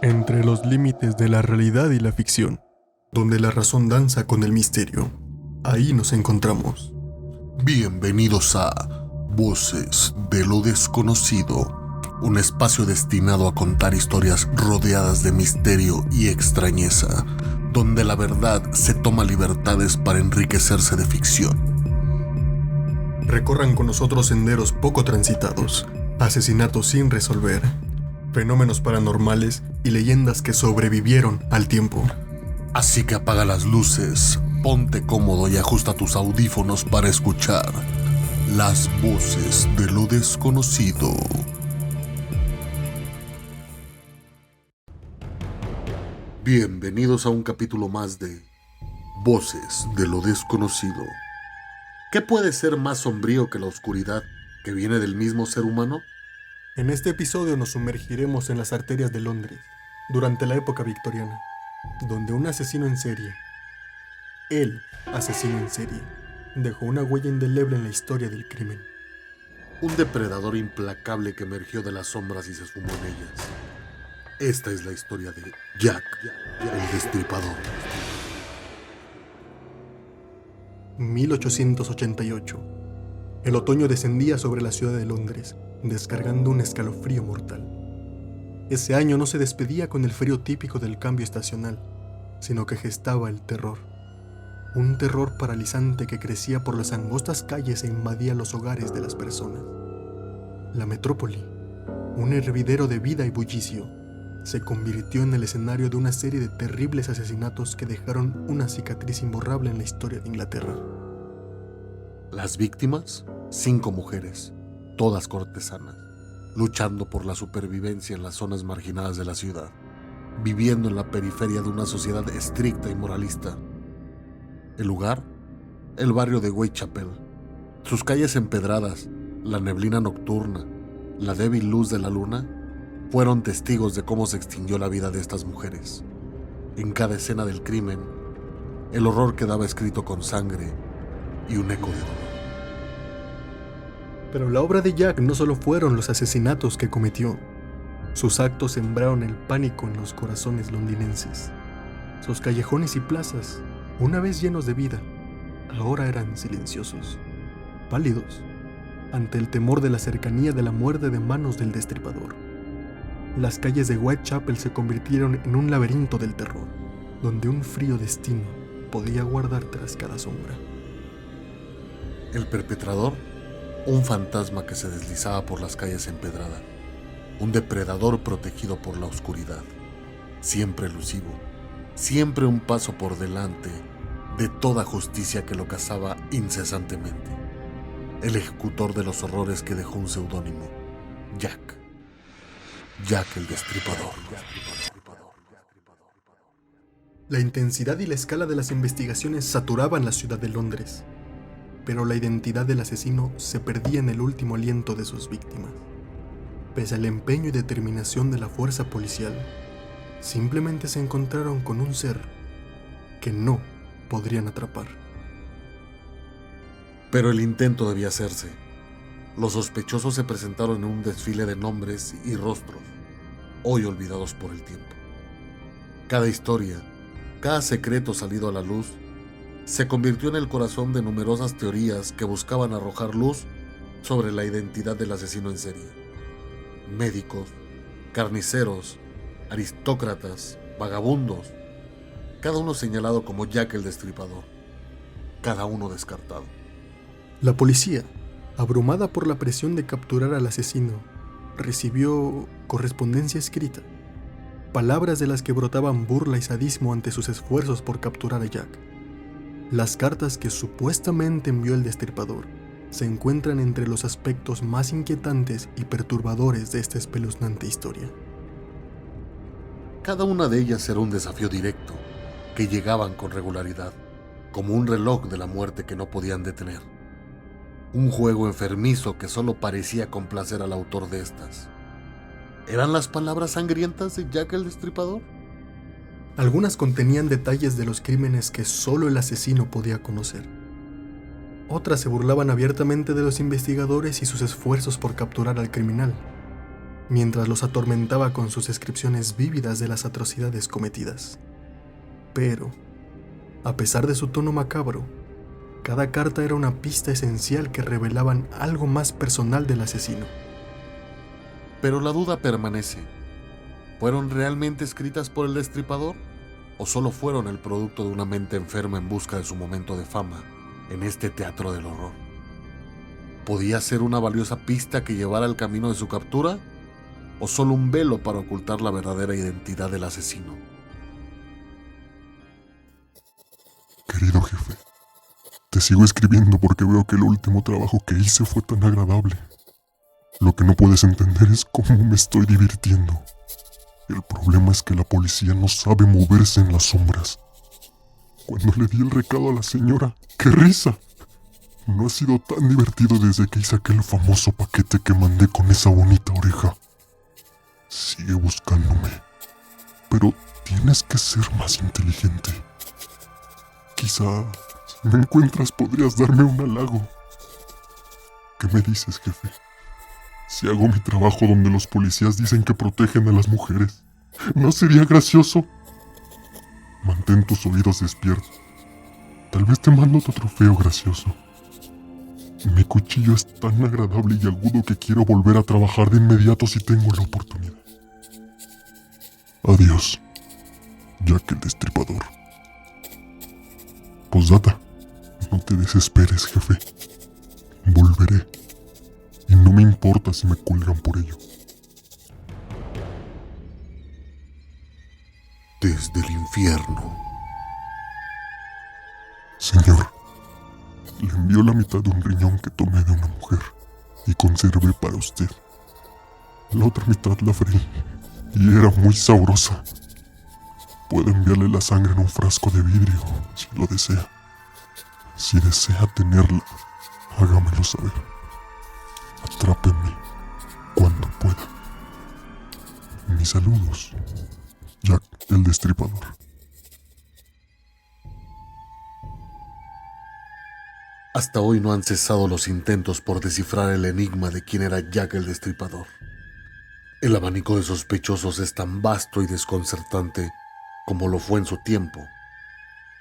Entre los límites de la realidad y la ficción, donde la razón danza con el misterio, ahí nos encontramos. Bienvenidos a Voces de lo Desconocido, un espacio destinado a contar historias rodeadas de misterio y extrañeza, donde la verdad se toma libertades para enriquecerse de ficción. Recorran con nosotros senderos poco transitados, asesinatos sin resolver, fenómenos paranormales y leyendas que sobrevivieron al tiempo. Así que apaga las luces, ponte cómodo y ajusta tus audífonos para escuchar las voces de lo desconocido. Bienvenidos a un capítulo más de Voces de lo Desconocido. ¿Qué puede ser más sombrío que la oscuridad que viene del mismo ser humano? En este episodio nos sumergiremos en las arterias de Londres, durante la época victoriana, donde un asesino en serie, el asesino en serie, dejó una huella indeleble en la historia del crimen. Un depredador implacable que emergió de las sombras y se esfumó en ellas. Esta es la historia de Jack, el Destripador. 1888. El otoño descendía sobre la ciudad de Londres, descargando un escalofrío mortal. Ese año no se despedía con el frío típico del cambio estacional, sino que gestaba el terror. Un terror paralizante que crecía por las angostas calles e invadía los hogares de las personas. La metrópoli, un hervidero de vida y bullicio, se convirtió en el escenario de una serie de terribles asesinatos que dejaron una cicatriz imborrable en la historia de Inglaterra. Las víctimas, 5 mujeres, todas cortesanas, luchando por la supervivencia en las zonas marginadas de la ciudad, viviendo en la periferia de una sociedad estricta y moralista. El lugar, el barrio de Whitechapel, sus calles empedradas, la neblina nocturna, la débil luz de la luna, fueron testigos de cómo se extinguió la vida de estas mujeres. En cada escena del crimen, el horror quedaba escrito con sangre y un eco de dolor. Pero la obra de Jack no solo fueron los asesinatos que cometió. Sus actos sembraron el pánico en los corazones londinenses. Sus callejones y plazas, una vez llenos de vida, ahora eran silenciosos, pálidos, ante el temor de la cercanía de la muerte de manos del destripador. Las calles de Whitechapel se convirtieron en un laberinto del terror, donde un frío destino podía guardar tras cada sombra. El perpetrador, un fantasma que se deslizaba por las calles empedradas, un depredador protegido por la oscuridad, siempre elusivo, siempre un paso por delante de toda justicia que lo cazaba incesantemente. El ejecutor de los horrores que dejó un seudónimo, Jack el Destripador. La intensidad y la escala de las investigaciones saturaban la ciudad de Londres, pero la identidad del asesino se perdía en el último aliento de sus víctimas. Pese al empeño y determinación de la fuerza policial, simplemente se encontraron con un ser que no podrían atrapar. Pero el intento debía hacerse. Los sospechosos se presentaron en un desfile de nombres y rostros, hoy olvidados por el tiempo. Cada historia, cada secreto salido a la luz, se convirtió en el corazón de numerosas teorías que buscaban arrojar luz sobre la identidad del asesino en serie. Médicos, carniceros, aristócratas, vagabundos, cada uno señalado como Jack el Destripador, cada uno descartado. La policía, abrumada por la presión de capturar al asesino, recibió correspondencia escrita, palabras de las que brotaban burla y sadismo ante sus esfuerzos por capturar a Jack. Las cartas que supuestamente envió el destripador se encuentran entre los aspectos más inquietantes y perturbadores de esta espeluznante historia. Cada una de ellas era un desafío directo, que llegaban con regularidad, como un reloj de la muerte que no podían detener. Un juego enfermizo que solo parecía complacer al autor de estas. ¿Eran las palabras sangrientas de Jack el Destripador? Algunas contenían detalles de los crímenes que solo el asesino podía conocer. Otras se burlaban abiertamente de los investigadores y sus esfuerzos por capturar al criminal. mientras los atormentaba con sus descripciones vívidas de las atrocidades cometidas. Pero, a pesar de su tono macabro, cada carta era una pista esencial que revelaban algo más personal del asesino. Pero la duda permanece. ¿Fueron realmente escritas por el Destripador? ¿O solo fueron el producto de una mente enferma en busca de su momento de fama en este teatro del horror? ¿Podía ser una valiosa pista que llevara al camino de su captura? ¿O solo un velo para ocultar la verdadera identidad del asesino? Querido jefe, te sigo escribiendo porque veo que el último trabajo que hice fue tan agradable. Lo que no puedes entender es cómo me estoy divirtiendo. El problema es que la policía no sabe moverse en las sombras. Cuando le di el recado a la señora, ¡qué risa! No ha sido tan divertido desde que hice aquel famoso paquete que mandé con esa bonita oreja. Sigue buscándome, pero tienes que ser más inteligente. Quizá, si me encuentras, podrías darme un halago. ¿Qué me dices, jefe? Si hago mi trabajo donde los policías dicen que protegen a las mujeres, ¿no sería gracioso? Mantén tus oídos despiertos. Tal vez te mando otro trofeo gracioso. Mi cuchillo es tan agradable y agudo que quiero volver a trabajar de inmediato si tengo la oportunidad. Adiós, Jack el Destripador. Posdata, no te desesperes, jefe. Volveré. Y no me importa si me cuelgan por ello. Desde el infierno. Señor, le envío la mitad de un riñón que tomé de una mujer y conservé para usted. La otra mitad la freí y era muy sabrosa. Puedo enviarle la sangre en un frasco de vidrio si lo desea. Si desea tenerla, hágamelo saber. Atrápenme cuando pueda. Mis saludos, Jack el Destripador. Hasta hoy no han cesado los intentos por descifrar el enigma de quién era Jack el Destripador. El abanico de sospechosos es tan vasto y desconcertante como lo fue en su tiempo,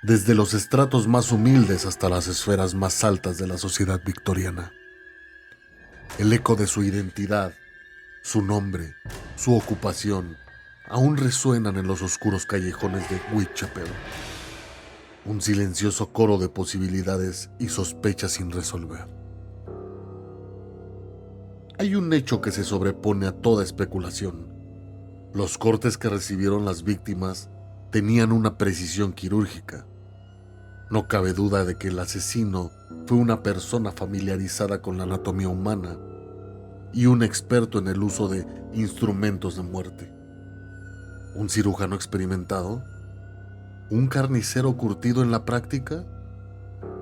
desde los estratos más humildes hasta las esferas más altas de la sociedad victoriana. El eco de su identidad, su nombre, su ocupación, aún resuenan en los oscuros callejones de Whitechapel. Un silencioso coro de posibilidades y sospechas sin resolver. Hay un hecho que se sobrepone a toda especulación. Los cortes que recibieron las víctimas tenían una precisión quirúrgica. No cabe duda de que el asesino fue una persona familiarizada con la anatomía humana y un experto en el uso de instrumentos de muerte. ¿Un cirujano experimentado? ¿Un carnicero curtido en la práctica?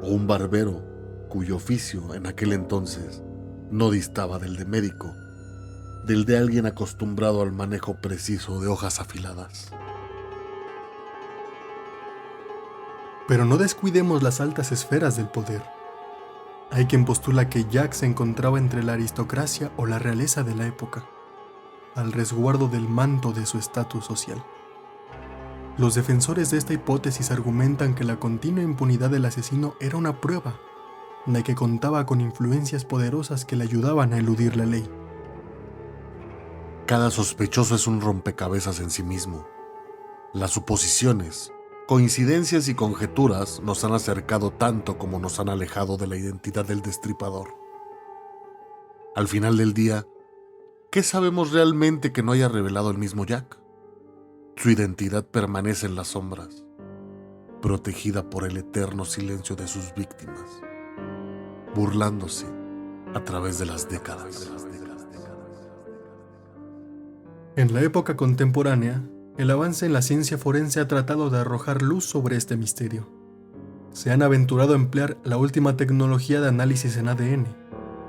¿O un barbero cuyo oficio en aquel entonces no distaba del de médico, del de alguien acostumbrado al manejo preciso de hojas afiladas? Pero no descuidemos las altas esferas del poder. Hay quien postula que Jack se encontraba entre la aristocracia o la realeza de la época, al resguardo del manto de su estatus social. Los defensores de esta hipótesis argumentan que la continua impunidad del asesino era una prueba de que contaba con influencias poderosas que le ayudaban a eludir la ley. Cada sospechoso es un rompecabezas en sí mismo. Las suposiciones, coincidencias y conjeturas nos han acercado tanto como nos han alejado de la identidad del Destripador. Al final del día, ¿qué sabemos realmente que no haya revelado el mismo Jack? Su identidad permanece en las sombras, protegida por el eterno silencio de sus víctimas, burlándose a través de las décadas. En la época contemporánea, el avance en la ciencia forense ha tratado de arrojar luz sobre este misterio. Se han aventurado a emplear la última tecnología de análisis en ADN,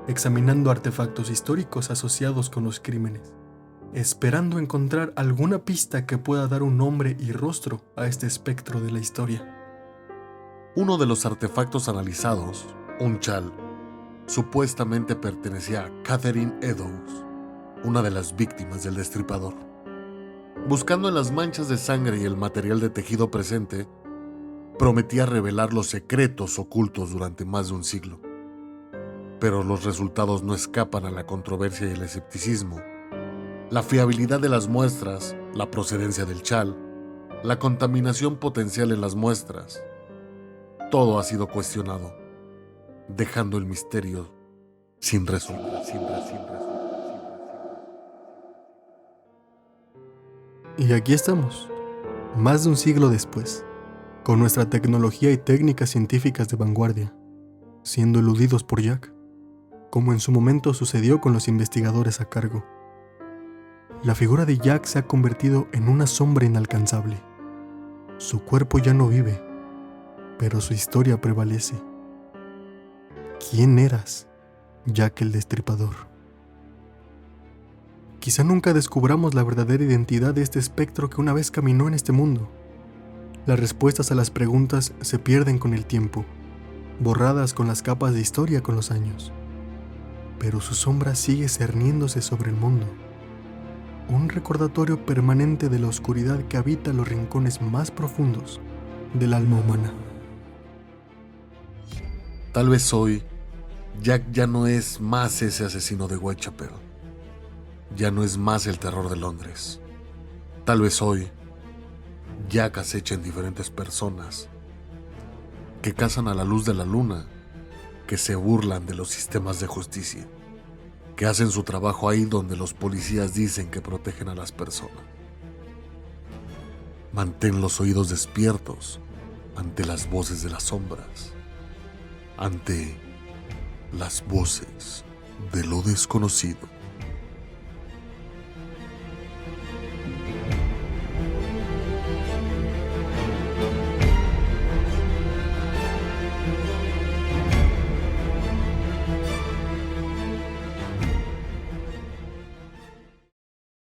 examinando artefactos históricos asociados con los crímenes, esperando encontrar alguna pista que pueda dar un nombre y rostro a este espectro de la historia. Uno de los artefactos analizados, un chal, supuestamente pertenecía a Catherine Eddowes, una de las víctimas del destripador. Buscando en las manchas de sangre y el material de tejido presente, prometía revelar los secretos ocultos durante más de un siglo. Pero los resultados no escapan a la controversia y el escepticismo. La fiabilidad de las muestras, la procedencia del chal, la contaminación potencial en las muestras, todo ha sido cuestionado, dejando el misterio sin resolver. Y aquí estamos, más de un siglo después, con nuestra tecnología y técnicas científicas de vanguardia, siendo eludidos por Jack, como en su momento sucedió con los investigadores a cargo. La figura de Jack se ha convertido en una sombra inalcanzable. Su cuerpo ya no vive, pero su historia prevalece. ¿Quién eras, Jack el Destripador? Quizá nunca descubramos la verdadera identidad de este espectro que una vez caminó en este mundo. Las respuestas a las preguntas se pierden con el tiempo, borradas con las capas de historia con los años. Pero su sombra sigue cerniéndose sobre el mundo. Un recordatorio permanente de la oscuridad que habita los rincones más profundos del alma humana. Tal vez hoy, Jack ya no es más ese asesino de Whitechapel. Ya no es más el terror de Londres. Tal vez hoy, Jack acecha en diferentes personas que cazan a la luz de la luna, que se burlan de los sistemas de justicia, que hacen su trabajo ahí donde los policías dicen que protegen a las personas. Mantén los oídos despiertos ante las voces de las sombras, ante las voces de lo desconocido.